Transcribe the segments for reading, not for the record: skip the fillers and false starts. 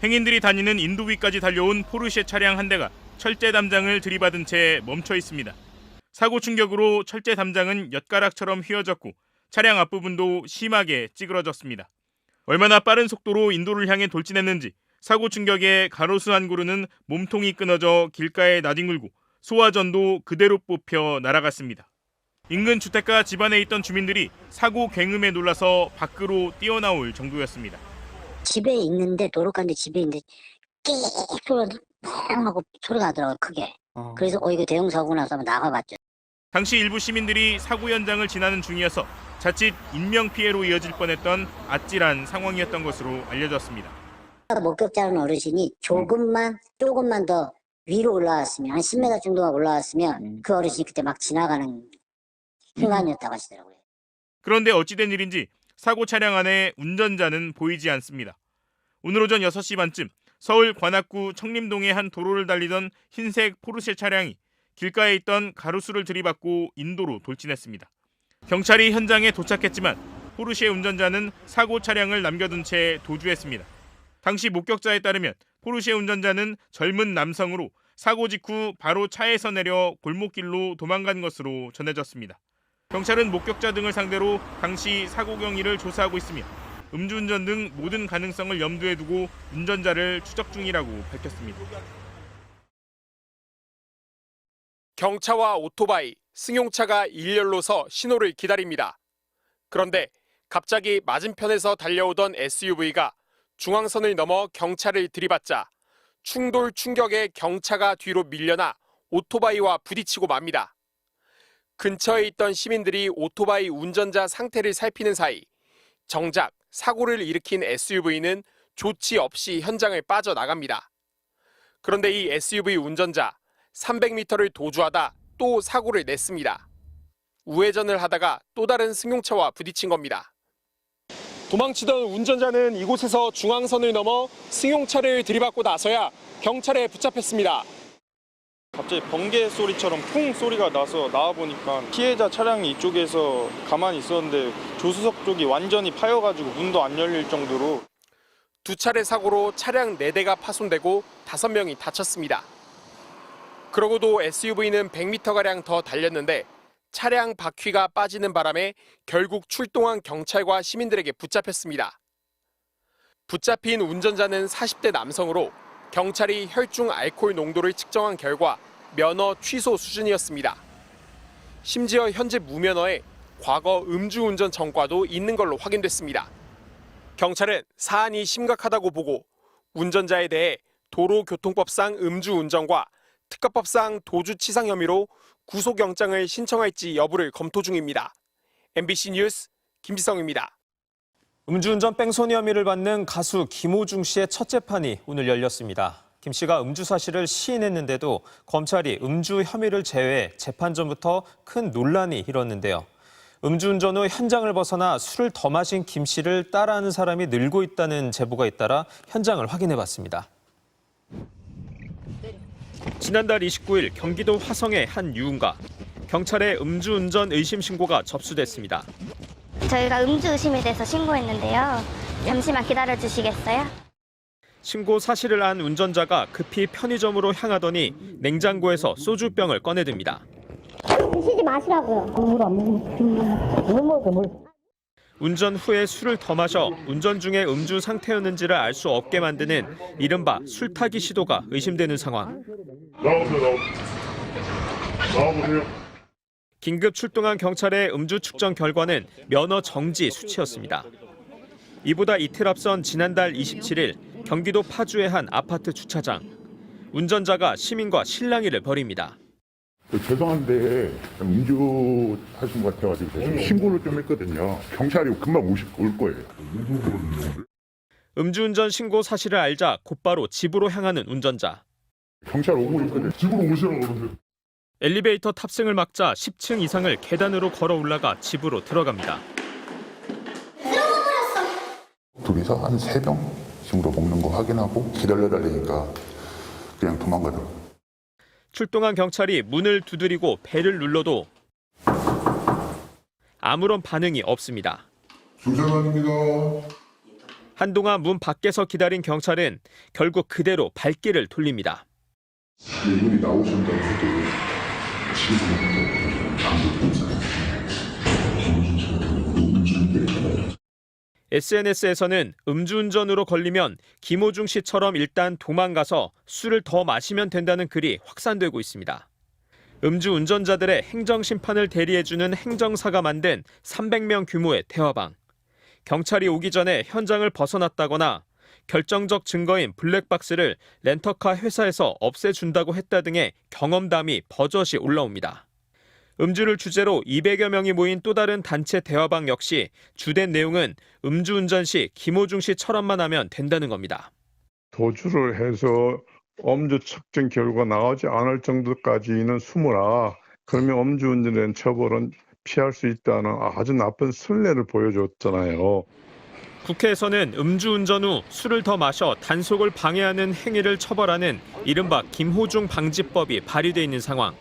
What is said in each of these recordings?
행인들이 다니는 인도 위까지 달려온 포르쉐 차량 한 대가 철제 담장을 들이받은 채 멈춰 있습니다. 사고 충격으로 철제 담장은 엿가락처럼 휘어졌고 차량 앞부분도 심하게 찌그러졌습니다. 얼마나 빠른 속도로 인도를 향해 돌진했는지 사고 충격에 가로수 한 그루는 몸통이 끊어져 길가에 나뒹굴고 소화전도 그대로 뽑혀 날아갔습니다. 인근 주택가 집안에 있던 주민들이 사고 굉음에 놀라서 밖으로 뛰어나올 정도였습니다. 집에 있는데 도로가인데 집에 있는데 깨 소리가 하고 소리가 나더라고요, 크게. 그래서 이거 대형 사고 나서 한번 나가봤죠. 당시 일부 시민들이 사고 현장을 지나는 중이어서 자칫 인명피해로 이어질 뻔했던 아찔한 상황이었던 것으로 알려졌습니다. 목격자는 어르신이 조금만 더 위로 올라왔으면 한 10m 정도만 올라왔으면 그 어르신이 그때 막 지나가는 순간이었다고 하시더라고요. 그런데 어찌된 일인지 사고 차량 안에 운전자는 보이지 않습니다. 오늘 오전 6시 반쯤 서울 관악구 청림동의 한 도로를 달리던 흰색 포르쉐 차량이 길가에 있던 가로수를 들이받고 인도로 돌진했습니다. 경찰이 현장에 도착했지만 포르쉐 운전자는 사고 차량을 남겨둔 채 도주했습니다. 당시 목격자에 따르면 포르쉐 운전자는 젊은 남성으로 사고 직후 바로 차에서 내려 골목길로 도망간 것으로 전해졌습니다. 경찰은 목격자 등을 상대로 당시 사고 경위를 조사하고 있으며 음주운전 등 모든 가능성을 염두에 두고 운전자를 추적 중이라고 밝혔습니다. 경차와 오토바이, 승용차가 일렬로 서 신호를 기다립니다. 그런데 갑자기 맞은편에서 달려오던 SUV가 중앙선을 넘어 경차를 들이받자 충돌 충격에 경차가 뒤로 밀려나 오토바이와 부딪히고 맙니다. 근처에 있던 시민들이 오토바이 운전자 상태를 살피는 사이 정작 사고를 일으킨 SUV는 조치 없이 현장을 빠져나갑니다. 그런데 이 SUV 운전자 300m를 도주하다 또 사고를 냈습니다. 우회전을 하다가 또 다른 승용차와 부딪힌 겁니다. 도망치던 운전자는 이곳에서 중앙선을 넘어 승용차를 들이받고 나서야 경찰에 붙잡혔습니다. 갑자기 번개 소리처럼 쿵 소리가 나서 나와보니까 피해자 차량이 이쪽에서 가만히 있었는데 조수석 쪽이 완전히 파여가지고 문도 안 열릴 정도로. 두 차례 사고로 차량 4대가 파손되고 5명이 다쳤습니다. 그러고도 SUV는 100m가량 더 달렸는데 차량 바퀴가 빠지는 바람에 결국 출동한 경찰과 시민들에게 붙잡혔습니다. 붙잡힌 운전자는 40대 남성으로 경찰이 혈중 알코올 농도를 측정한 결과 면허 취소 수준이었습니다. 심지어 현재 무면허에 과거 음주운전 전과도 있는 걸로 확인됐습니다. 경찰은 사안이 심각하다고 보고 운전자에 대해 도로교통법상 음주운전과 특가법상 도주치상 혐의로 구속영장을 신청할지 여부를 검토 중입니다. MBC 뉴스 김지성입니다. 음주운전 뺑소니 혐의를 받는 가수 김호중 씨의 첫 재판이 오늘 열렸습니다. 김 씨가 음주 사실을 시인했는데도 검찰이 음주 혐의를 제외해 재판 전부터 큰 논란이 일었는데요. 음주운전 후 현장을 벗어나 술을 더 마신 김 씨를 따라하는 사람이 늘고 있다는 제보가 잇따라 현장을 확인해봤습니다. 지난달 29일 경기도 화성의 한 유흥가. 경찰에 음주운전 의심 신고가 접수됐습니다. 저희가 음주 의심에 대해서 신고했는데요. 잠시만 기다려 주시겠어요? 신고 사실을 안 운전자가 급히 편의점으로 향하더니 냉장고에서 소주병을 꺼내듭니다. 드시지 마시라고요. 물 먹어, 물. 운전 후에 술을 더 마셔 운전 중에 음주 상태였는지를 알 수 없게 만드는 이른바 술타기 시도가 의심되는 상황. 나와보세요. 긴급 출동한 경찰의 음주 측정 결과는 면허 정지 수치였습니다. 이보다 이틀 앞선 지난달 27일 경기도 파주의 한 아파트 주차장. 운전자가 시민과 실랑이를 벌입니다. 죄송한데 음주하신 것 같아가지고 신고를 좀 했거든요. 경찰이 금방 올 거예요. 음주운전 신고 사실을 알자 곧바로 집으로 향하는 운전자. 경찰 오고 있거든요. 집으로 오시라고 그러세요. 엘리베이터 탑승을 막자 10층 이상을 계단으로 걸어 올라가 집으로 들어갑니다. 둘이서 한 3병 정도 먹는 거 확인하고 기다려달라니까 그냥 도망가더라고요. 출동한 경찰이 문을 두드리고 벨을 눌러도 아무런 반응이 없습니다. 조사관입니다. 한동안 문 밖에서 기다린 경찰은 결국 그대로 발길을 돌립니다. 이분이 나오신다고 해도 지금부터 아무도 없잖아요. SNS에서는 음주운전으로 걸리면 김호중 씨처럼 일단 도망가서 술을 더 마시면 된다는 글이 확산되고 있습니다. 음주운전자들의 행정심판을 대리해주는 행정사가 만든 300명 규모의 대화방. 경찰이 오기 전에 현장을 벗어났다거나 결정적 증거인 블랙박스를 렌터카 회사에서 없애준다고 했다 등의 경험담이 버젓이 올라옵니다. 음주를 주제로 200여 명이 모인 또 다른 단체 대화방 역시 주된 내용은 음주운전 시 김호중 씨처럼만 하면 된다는 겁니다. 도주를 해서 음주 측정 결과 나오지 않을 정도까지는 숨어라. 그러면 음주운전에 대한 처벌은 피할 수 있다는 아주 나쁜 선례를 보여줬잖아요. 국회에서는 음주운전 후 술을 더 마셔 단속을 방해하는 행위를 처벌하는 이른바 김호중 방지법이 발의돼 있는 상황.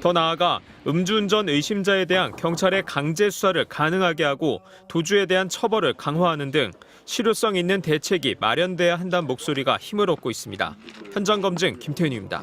더 나아가 음주운전 의심자에 대한 경찰의 강제 수사를 가능하게 하고 도주에 대한 처벌을 강화하는 등 실효성 있는 대책이 마련돼야 한다는 목소리가 힘을 얻고 있습니다. 현장 검증 김태윤입니다.